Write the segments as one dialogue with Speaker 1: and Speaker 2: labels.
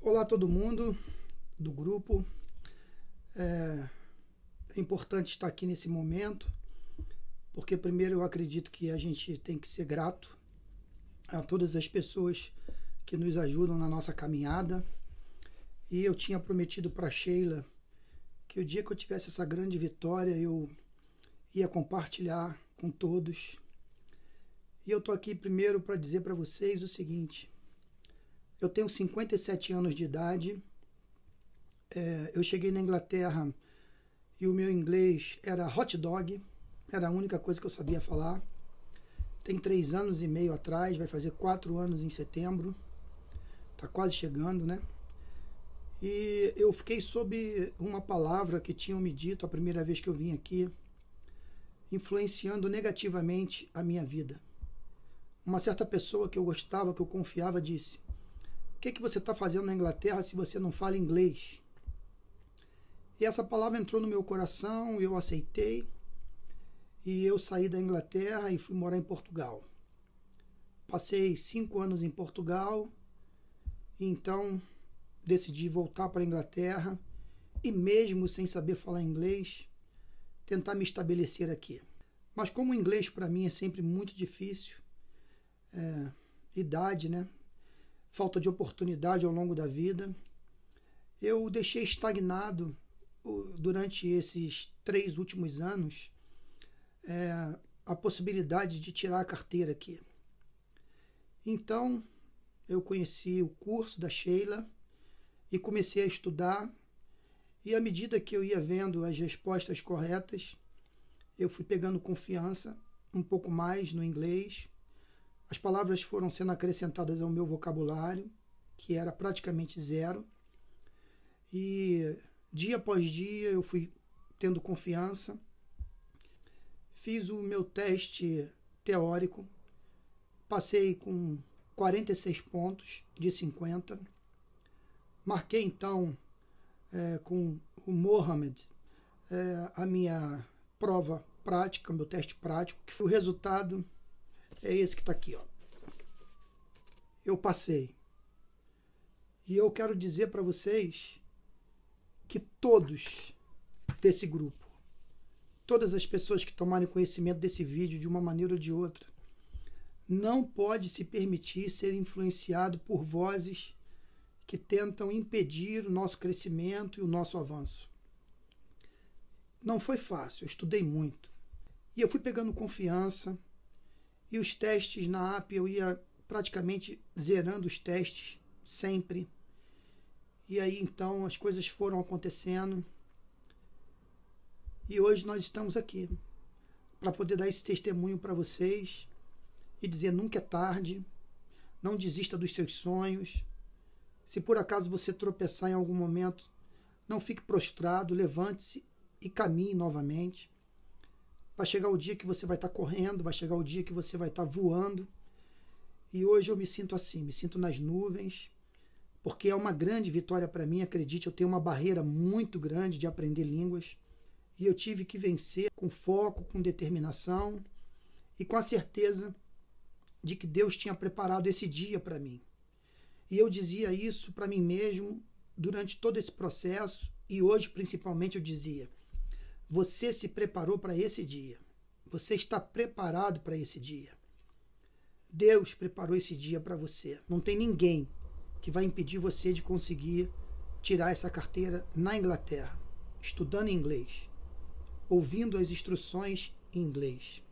Speaker 1: Olá todo mundo do grupo. É importante estar aqui nesse momento, porque primeiro eu acredito que a gente tem que ser grato a todas as pessoas que nos ajudam na nossa caminhada. E eu tinha prometido para Sheila que o dia que eu tivesse essa grande vitória eu ia compartilhar com todos. E eu tô aqui primeiro para dizer para vocês o seguinte: eu tenho 57 anos de idade. Eu cheguei na Inglaterra e o meu inglês era hot dog, era a única coisa que eu sabia falar. Tem 3 anos e meio atrás, vai fazer 4 anos em setembro, tá quase chegando, né? E eu fiquei sob uma palavra que tinham me dito a primeira vez que eu vim aqui, influenciando negativamente a minha vida. Uma certa pessoa que eu gostava, que eu confiava, disse: "O que você está fazendo na Inglaterra se você não fala inglês?" E essa palavra entrou no meu coração, eu aceitei, e eu saí da Inglaterra e fui morar em Portugal. Passei 5 anos em Portugal, e então decidi voltar para a Inglaterra, e mesmo sem saber falar inglês, tentar me estabelecer aqui. Mas como o inglês para mim é sempre muito difícil, idade, né? Falta de oportunidade ao longo da vida, eu deixei estagnado durante esses 3 últimos anos a possibilidade de tirar a carteira aqui. Então eu conheci o curso da Sheila e comecei a estudar, e à medida que eu ia vendo as respostas corretas, eu fui pegando confiança um pouco mais no inglês. As palavras foram sendo acrescentadas ao meu vocabulário, que era praticamente zero, e dia após dia eu fui tendo confiança. Fiz o meu teste teórico, passei com 46 pontos de 50. Marquei então com o Mohamed a minha prova prática, meu teste prático, que foi o resultado é esse que está aqui, ó. Eu passei. E eu quero dizer para vocês que todos desse grupo, todas as pessoas que tomarem conhecimento desse vídeo de uma maneira ou de outra, não pode se permitir ser influenciado por vozes que tentam impedir o nosso crescimento e o nosso avanço. Não foi fácil, eu estudei muito. E eu fui pegando confiança, e os testes na app eu ia praticamente zerando os testes sempre. E aí então as coisas foram acontecendo. E hoje nós estamos aqui para poder dar esse testemunho para vocês e dizer: nunca é tarde, não desista dos seus sonhos. Se por acaso você tropeçar em algum momento, não fique prostrado, levante-se e caminhe novamente. Vai chegar o dia que você vai estar correndo, vai chegar o dia que você vai estar voando. E hoje eu me sinto assim, me sinto nas nuvens, porque é uma grande vitória para mim. Acredite, eu tenho uma barreira muito grande de aprender línguas, e eu tive que vencer com foco, com determinação e com a certeza de que Deus tinha preparado esse dia para mim. E eu dizia isso para mim mesmo durante todo esse processo, e hoje principalmente eu dizia: você se preparou para esse dia, você está preparado para esse dia. Deus preparou esse dia para você. Não tem ninguém que vai impedir você de conseguir tirar essa carteira na Inglaterra, estudando inglês, ouvindo as instruções em inglês,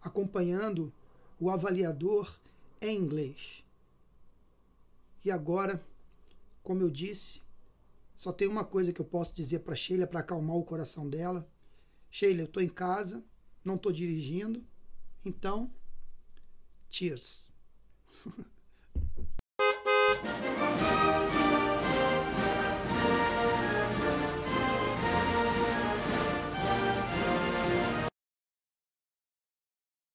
Speaker 1: acompanhando o avaliador em inglês. E agora, como eu disse, só tem uma coisa que eu posso dizer para Sheila para acalmar o coração dela: Sheila, eu estou em casa, não estou dirigindo, então, cheers!